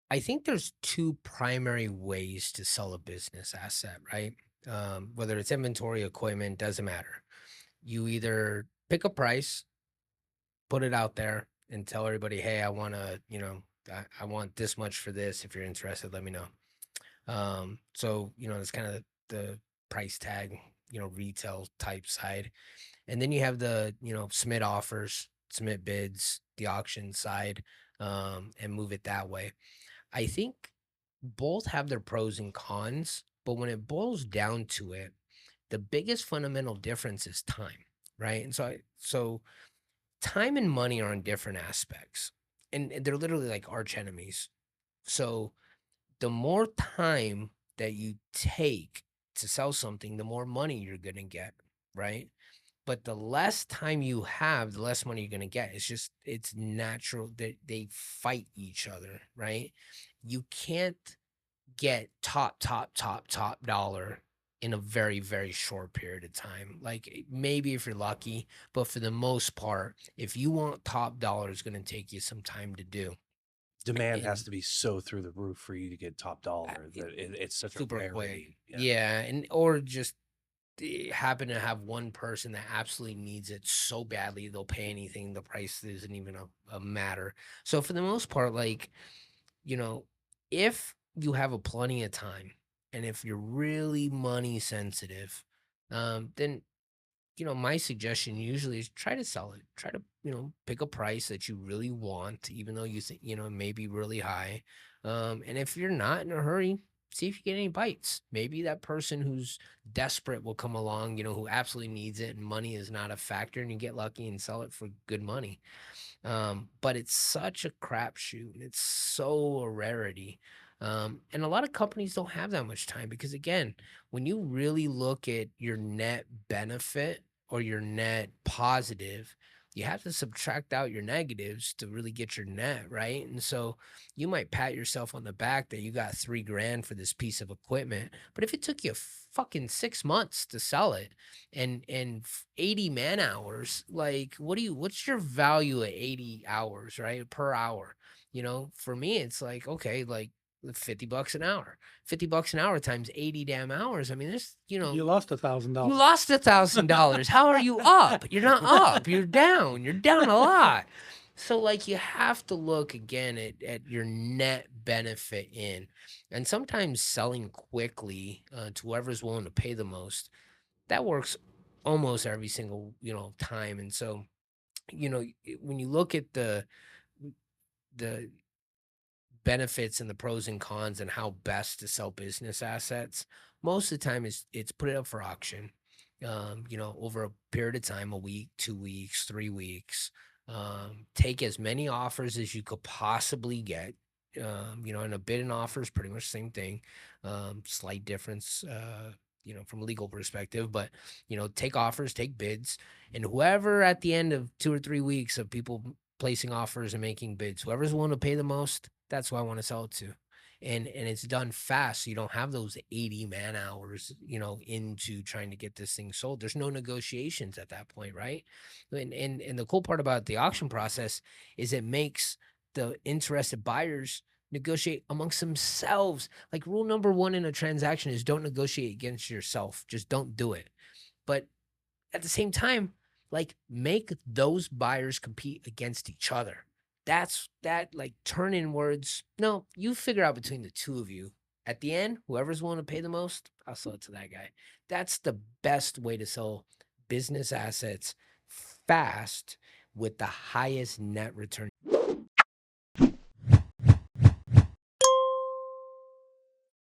I think there's two primary ways to sell a business asset, right? Whether it's inventory, equipment, doesn't matter. You either pick a price, put it out there, and tell everybody, "Hey, I want to, I want this much for this. If you're interested, let me know." It's kind of the price tag, retail type side. And then you have the, submit offers, submit bids, the auction side, and move it that way. I think both have their pros and cons, but when it boils down to it, the biggest fundamental difference is time, right? So time and money are on different aspects, and they're literally like arch enemies. So the more time that you take to sell something, the more money you're gonna get, right? But the less time you have, the less money you're gonna get. It's natural that they fight each other, right? You can't get top dollar in a very, very short period of time. Like maybe if you're lucky, but for the most part, if you want top dollar, it's gonna take you some time to do. Demand has And to be so through the roof for you to get top dollar it, that it's such a super quick. rarity. Yeah. Yeah, and or just happen to have one person that absolutely needs it so badly they'll pay anything. The price isn't even a matter. So for the most part, like, you know, if you have a plenty of time and if you're really money sensitive, then my suggestion usually is try to sell it. Try to, pick a price that you really want, even though you think, it may be really high. And if you're not in a hurry, see if you get any bites. Maybe that person who's desperate will come along, who absolutely needs it and money is not a factor, and you get lucky and sell it for good money. But it's such a crapshoot and it's so a rarity. And a lot of companies don't have that much time because, again, when you really look at your net benefit or your net positive, you have to subtract out your negatives to really get your net, right? And so you might pat yourself on the back that you got 3 grand for this piece of equipment. But if it took you fucking 6 months to sell it, and 80 man hours, like what's your value at 80 hours, right? Per hour. For me, it's like, okay, like $50 an hour. $50 an hour times 80 damn hours. I mean, You lost a thousand you dollars. lost $1,000. How are you up? You're not up. You're down. You're down a lot. So, like, you have to look again at your net benefit in, and sometimes selling quickly to whoever's willing to pay the most, that works almost every single, time. And so, when you look at the benefits and the pros and cons and how best to sell business assets, most of the time it's put it up for auction. Over a period of time, a week, 2 weeks, 3 weeks. Take as many offers as you could possibly get. And a bid and offer is pretty much the same thing. Slight difference, from a legal perspective, but take offers, take bids, and whoever at the end of 2 or 3 weeks of people placing offers and making bids, whoever's willing to pay the most, that's who I want to sell it to. And it's done fast. So you don't have those 80 man hours, into trying to get this thing sold. There's no negotiations at that point, right? And the cool part about the auction process is it makes the interested buyers negotiate amongst themselves. Like rule number one in a transaction is don't negotiate against yourself. Just don't do it. But at the same time, like make those buyers compete against each other. That's that like turn in words. No, you figure out between the two of you. At the end, whoever's willing to pay the most, I'll sell it to that guy. That's the best way to sell business assets fast with the highest net return